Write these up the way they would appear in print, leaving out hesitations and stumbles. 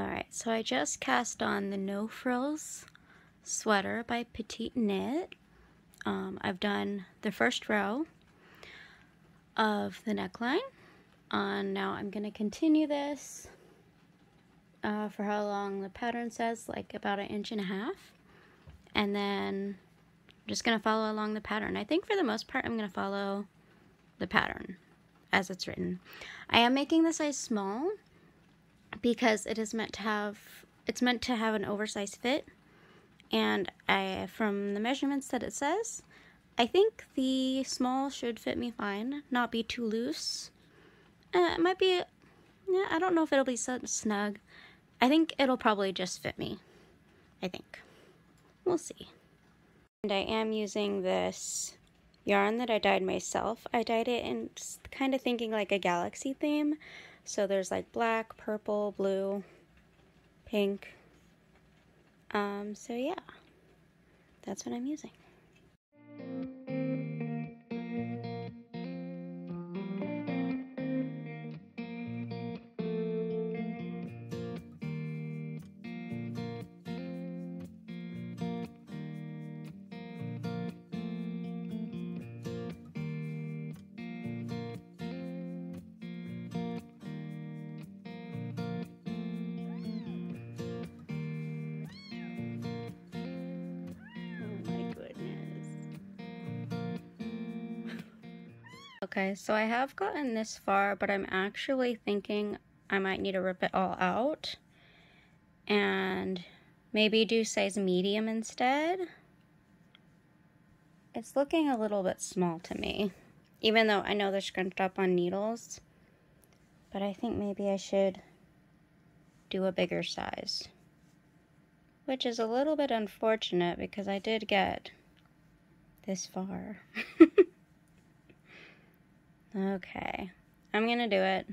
Alright, so I just cast on the No Frills Sweater by Petite Knit. I've done the first row of the neckline. Now I'm going to continue this for how long the pattern says, like about 1.5 inches. And then I'm just going to follow along the pattern. I think for the most part I'm going to follow the pattern as it's written. I am making the size small because it is meant to have an oversized fit, and from the measurements that it says, I think the small should fit me fine, not be too loose. It might be, yeah, I don't know if it'll be so snug. I think it'll probably just fit me. I think. We'll see. And I am using this yarn that I dyed myself. I dyed it in kind of thinking like a galaxy theme. So there's like black, purple, blue, pink. So yeah, that's what I'm using. Okay, so I have gotten this far, but I'm actually thinking I might need to rip it all out and maybe do size medium instead. It's looking a little bit small to me, even though I know they're scrunched up on needles, but I think maybe I should do a bigger size, which is a little bit unfortunate because I did get this far. Okay, I'm gonna do it.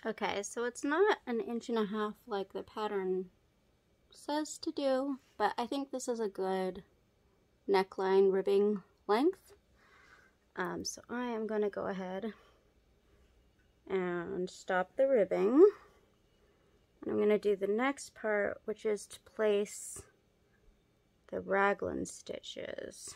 Okay, so it's not 1.5 inches like the pattern says to do, but I think this is a good neckline ribbing length. So I am going to go ahead and stop the ribbing. And I'm going to do the next part, which is to place the raglan stitches.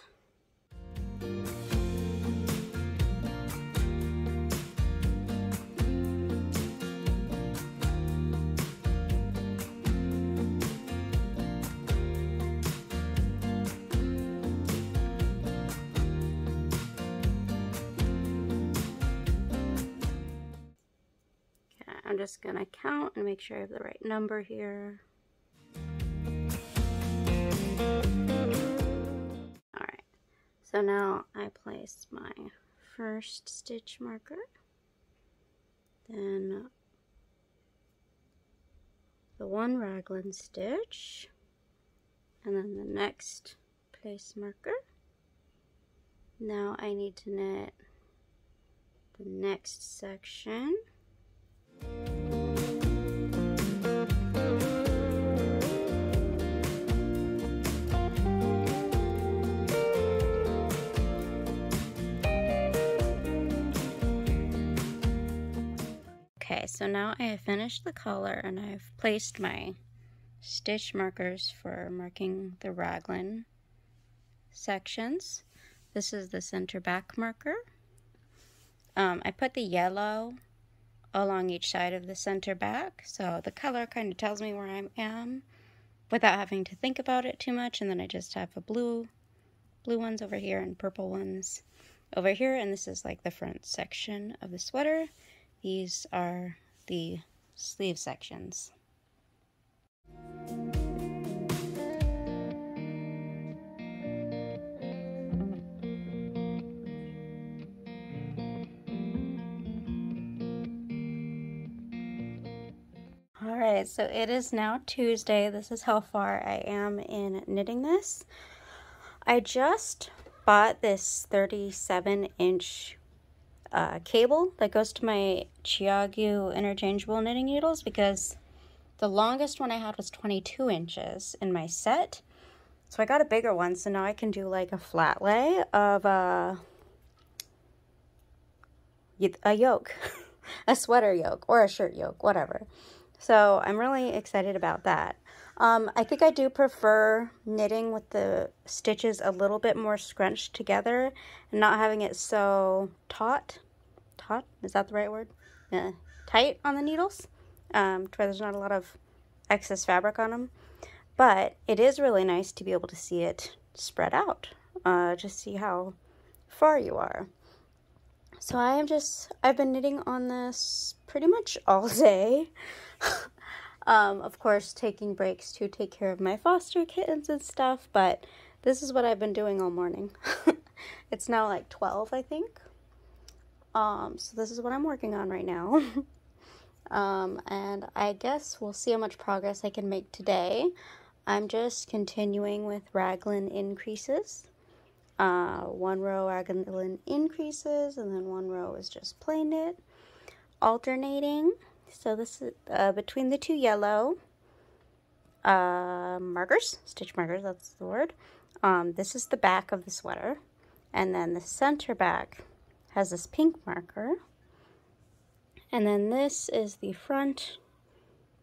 I'm just gonna count and make sure I have the right number here. Alright, So now I place my first stitch marker, then the one raglan stitch, and then the next place marker. Now I need to knit the next section. Okay, so now I have finished the collar and I've placed my stitch markers for marking the raglan sections. This is the center back marker. I put the yellow along each side of the center back, so the color kind of tells me where I am without having to think about it too much, and then I just have a blue ones over here and purple ones over here, and this is like the front section of the sweater. These are the sleeve sections. Alright, so it is now Tuesday. This is how far I am in knitting this. I just bought this 37-inch cable that goes to my Chiagu interchangeable knitting needles because the longest one I had was 22 inches in my set. So I got a bigger one, so now I can do like a flat lay of a yoke, a sweater yoke or a shirt yoke, whatever. So I'm really excited about that. I think I do prefer knitting with the stitches a little bit more scrunched together and not having it so taut, is that the right word? Yeah, tight on the needles, where there's not a lot of excess fabric on them. But it is really nice to be able to see it spread out, just see how far you are. So I've been knitting on this pretty much all day. Of course, taking breaks to take care of my foster kittens and stuff, but this is what I've been doing all morning. It's now like 12, I think. So this is what I'm working on right now. And I guess we'll see how much progress I can make today. I'm just continuing with raglan increases. One row raglan increases, and then one row is just plain knit, alternating. So this is between the two yellow markers, stitch markers, that's the word. This is the back of the sweater, and then the center back has this pink marker, and then this is the front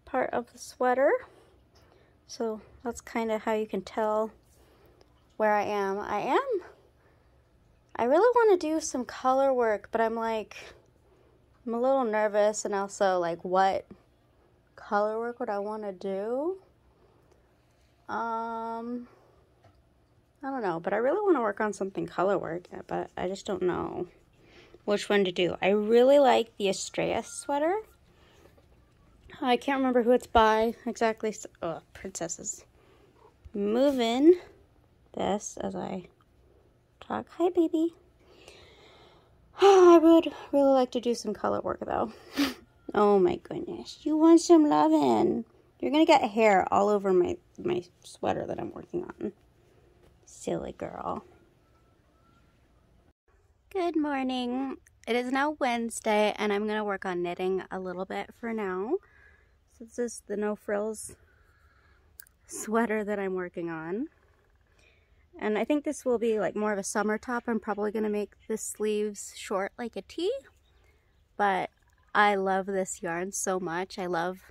part of the sweater. So that's kind of how you can tell where I am. I really want to do some color work, but I'm a little nervous, and also like, what color work would I want to do? I don't know, but I really want to work on something color work, but I just don't know which one to do. I really like the Estrella sweater. I can't remember who it's by exactly. Oh, princesses. Moving this as I talk. Hi, baby. I would really like to do some color work, though. Oh, my goodness. You want some lovin'. You're going to get hair all over my sweater that I'm working on. Silly girl. Good morning. It is now Wednesday, and I'm going to work on knitting a little bit for now. So this is the No Frills sweater that I'm working on. And I think this will be like more of a summer top. I'm probably going to make the sleeves short like a tee. But I love this yarn so much. I love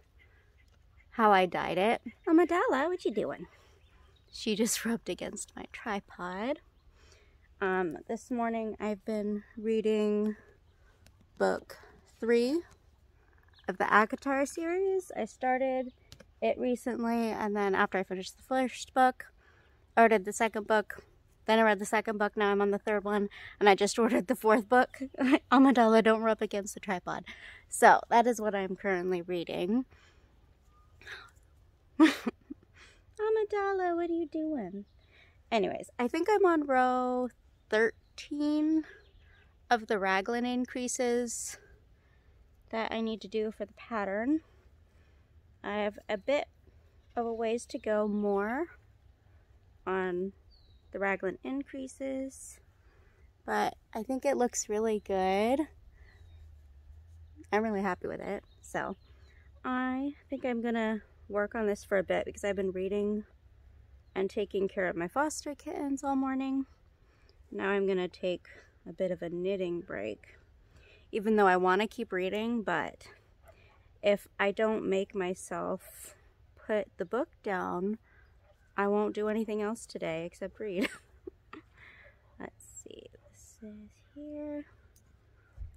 how I dyed it. Amadala, what you doing? She just rubbed against my tripod. This morning I've been reading book 3 of the ACOTAR series. I started it recently, and then after I finished the first book, I ordered the second book, then I read the second book, now I'm on the third one, and I just ordered the 4th book. Amadala, don't rub against the tripod. So, that is what I'm currently reading. Amadala, what are you doing? Anyways, I think I'm on row 13 of the raglan increases that I need to do for the pattern. I have a bit of a ways to go more on the raglan increases, but I think it looks really good. I'm really happy with it. So I think I'm gonna work on this for a bit because I've been reading and taking care of my foster kittens all morning. Now I'm gonna take a bit of a knitting break, even though I want to keep reading, but if I don't make myself put the book down, I won't do anything else today except read. Let's see, this is here.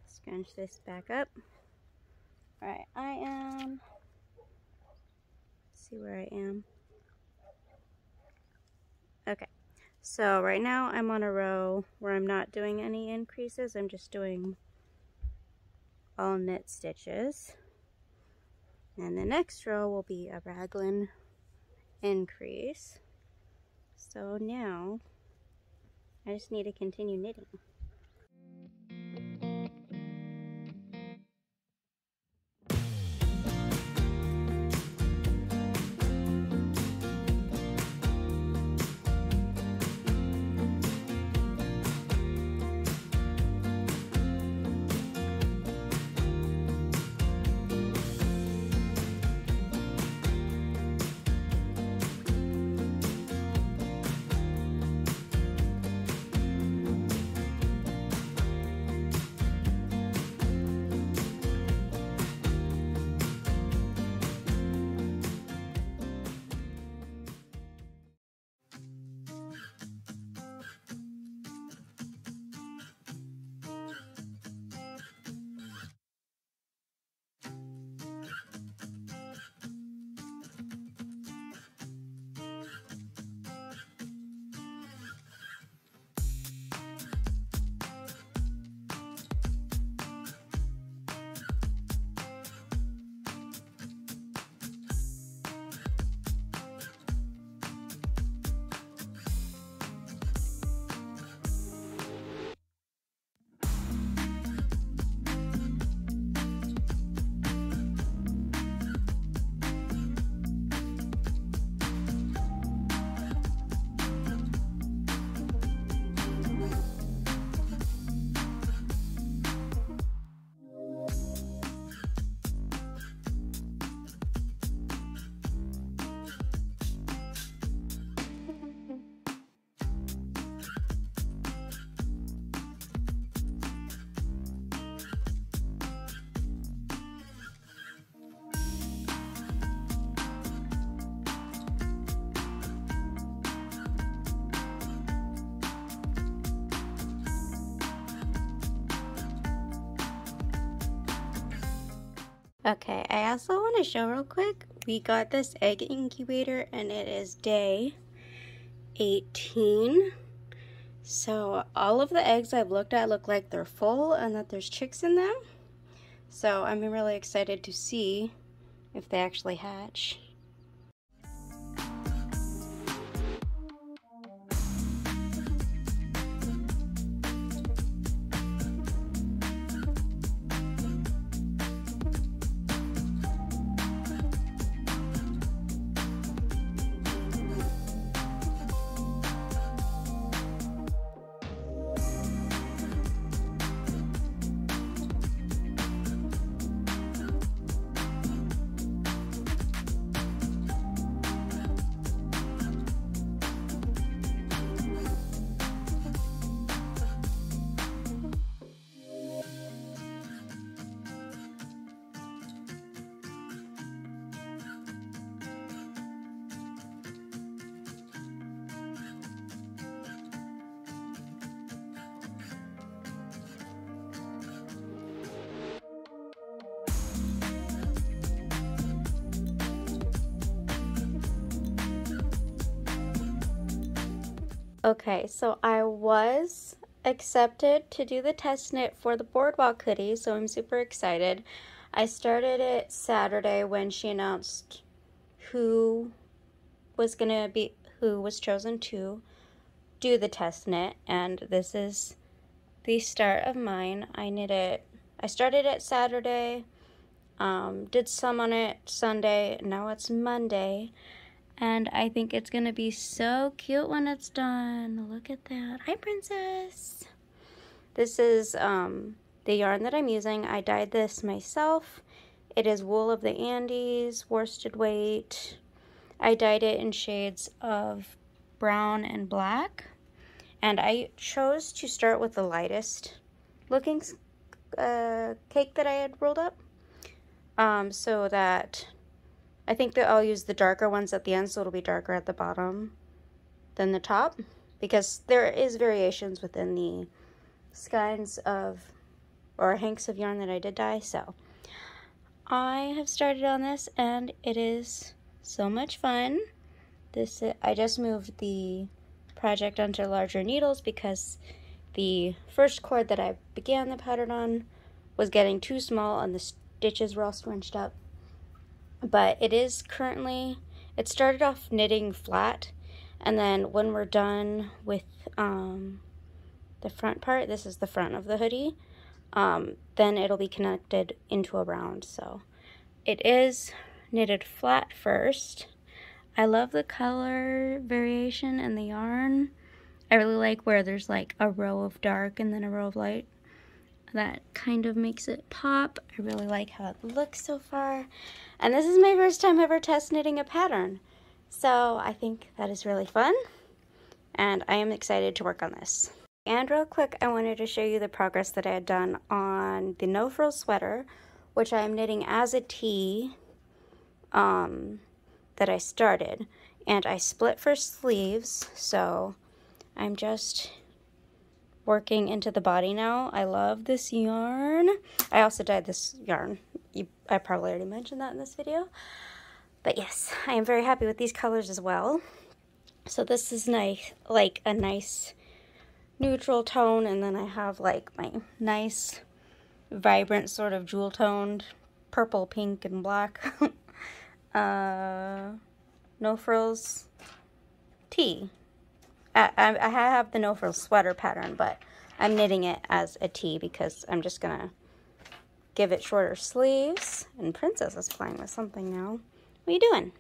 Scrunch this back up. All right, let's see where I am. Okay, so right now I'm on a row where I'm not doing any increases. I'm just doing all knit stitches. And the next row will be a raglan increase. So now I just need to continue knitting. Okay, I also want to show real quick, we got this egg incubator and it is day 18. So all of the eggs I've looked at look like they're full and that there's chicks in them. So I'm really excited to see if they actually hatch. Okay, so I was accepted to do the test knit for the Boardwalk hoodie, so I'm super excited. I started it Saturday when she announced who was chosen to do the test knit, and this is the start of mine. I started it Saturday, did some on it Sunday, now it's Monday, and I think it's gonna be so cute when it's done. Look at that. Hi, Princess. This is the yarn that I'm using. I dyed this myself. It is Wool of the Andes, worsted weight. I dyed it in shades of brown and black. And I chose to start with the lightest looking cake that I had rolled up. So that I think that I'll use the darker ones at the end, so it'll be darker at the bottom than the top, because there is variations within the skeins of, or hanks of yarn that I did dye. So I have started on this and it is so much fun. I just moved the project onto larger needles because the first cord that I began the pattern on was getting too small and the stitches were all scrunched up. But it is currently, it started off knitting flat, and then when we're done with the front part, this is the front of the hoodie, then it'll be connected into a round. So it is knitted flat first. I love the color variation and the yarn. I really like where there's like a row of dark and then a row of light. That kind of makes it pop. I really like how it looks so far. And this is my first time ever test knitting a pattern. So I think that is really fun. And I am excited to work on this. And real quick, I wanted to show you the progress that I had done on the No Frills Sweater, which I am knitting as a tee that I started. And I split for sleeves, so I'm just working into the body now. I love this yarn. I also dyed this yarn. I probably already mentioned that in this video. But yes, I am very happy with these colors as well. So this is nice, like a nice neutral tone, and then I have like my nice vibrant sort of jewel toned purple, pink, and black No Frills tee. I have the No Frills Sweater Pattern, but I'm knitting it as a tee because I'm just gonna give it shorter sleeves. And Princess is playing with something now. What are you doing?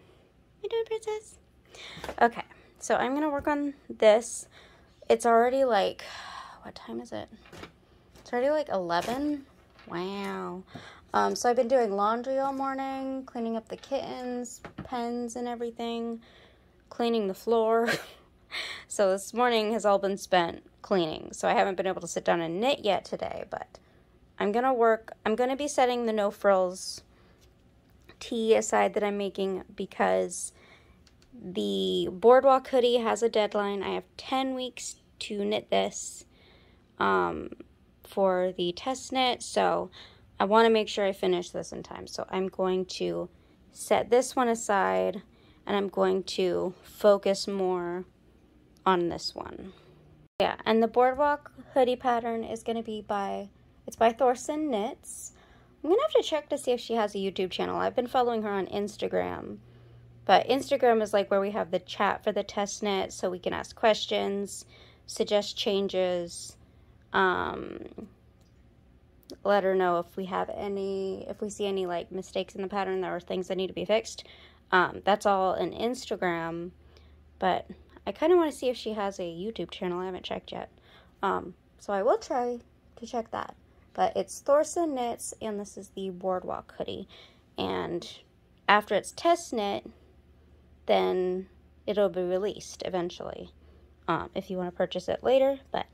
What are you doing, Princess? Okay, so I'm gonna work on this. It's already like, what time is it? It's already like 11. Wow. So I've been doing laundry all morning, cleaning up the kittens, pens and everything, cleaning the floor. So this morning has all been spent cleaning. So I haven't been able to sit down and knit yet today, but I'm going to be setting the No Frills tee aside that I'm making because the Boardwalk hoodie has a deadline. I have 10 weeks to knit this for the test knit, so I want to make sure I finish this in time. So I'm going to set this one aside and I'm going to focus more on this one. Yeah, and the Boardwalk hoodie pattern is going to be by Thorson Knits. I'm going to have to check to see if she has a YouTube channel. I've been following her on Instagram. But Instagram is like where we have the chat for the test knit, so we can ask questions, suggest changes, let her know if we see any like mistakes in the pattern or things that need to be fixed. That's all in Instagram, but I kind of want to see if she has a YouTube channel. I haven't checked yet. So I will try to check that. But it's Thorson Knits, and this is the Boardwalk hoodie. And after it's test knit, then it'll be released eventually, if you want to purchase it later. But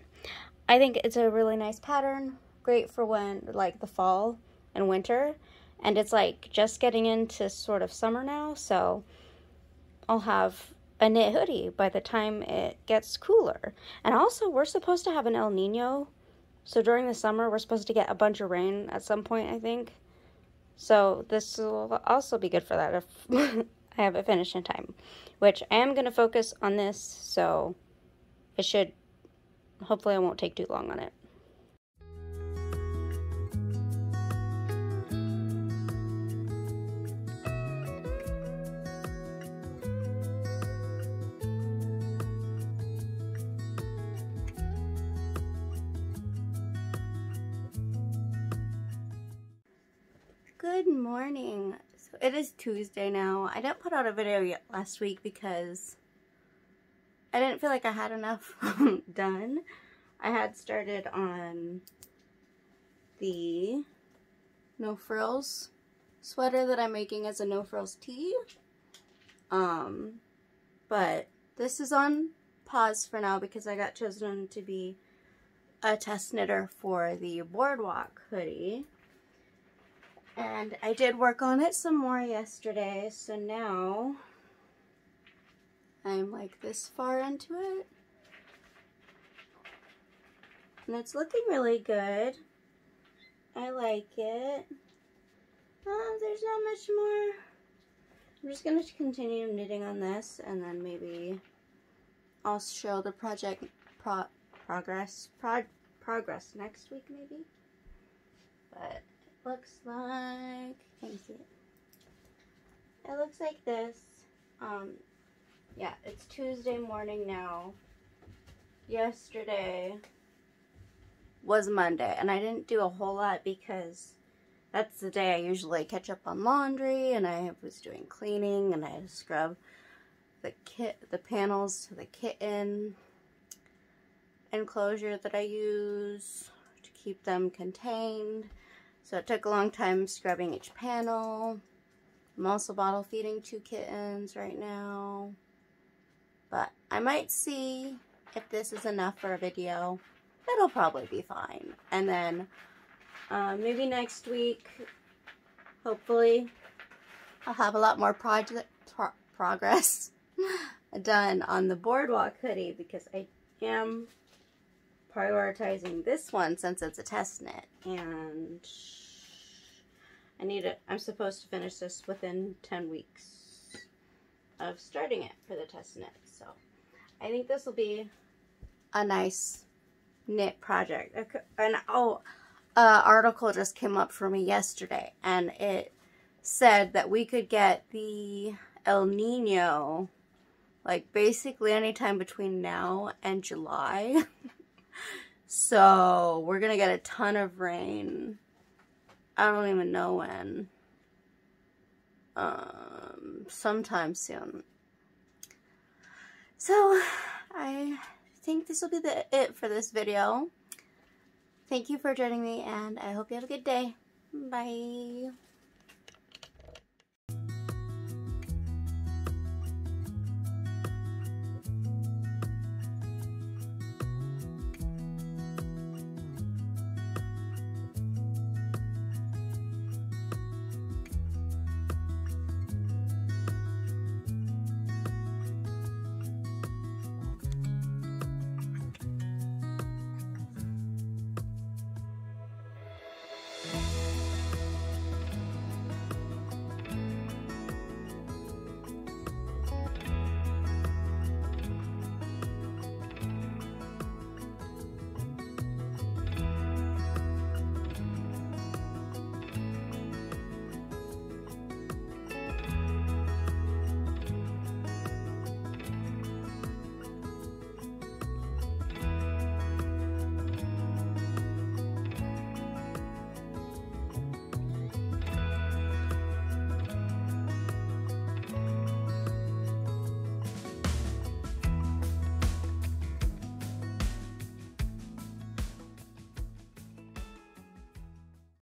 I think it's a really nice pattern, great for when, like, the fall and winter. And it's like just getting into sort of summer now, so I'll have a knit hoodie by the time it gets cooler. And also, we're supposed to have an El Nino, so during the summer we're supposed to get a bunch of rain at some point, I think. So this will also be good for that if I have it finished in time, which I am going to focus on this, so it should, hopefully I won't take too long on it. Good morning. So it is Tuesday now. I didn't put out a video yet last week because I didn't feel like I had enough done. I had started on the No Frills sweater that I'm making as a No Frills tee. But this is on pause for now because I got chosen to be a test knitter for the Boardwalk hoodie. And I did work on it some more yesterday, so now I'm like this far into it. And it's looking really good. I like it. There's not much more. I'm just going to continue knitting on this, and then maybe I'll show the project progress next week maybe. But looks like, can you see it? It looks like this. Yeah, it's Tuesday morning now. Yesterday was Monday, and I didn't do a whole lot because that's the day I usually catch up on laundry, and I was doing cleaning, and I had to scrub the panels to the kitten enclosure that I use to keep them contained. So it took a long time scrubbing each panel. I'm also bottle feeding 2 kittens right now. But I might see if this is enough for a video. It'll probably be fine. And then maybe next week, hopefully, I'll have a lot more progress done on the Boardwalk hoodie because I am prioritizing this one since it's a test knit, and I'm supposed to finish this within 10 weeks of starting it for the test knit. So I think this will be a nice knit project. And article just came up for me yesterday, and it said that we could get the El Nino like basically anytime between now and July. So we're gonna get a ton of rain. I don't even know when. Sometime soon. So I think this will be it for this video. Thank you for joining me, and I hope you have a good day. Bye.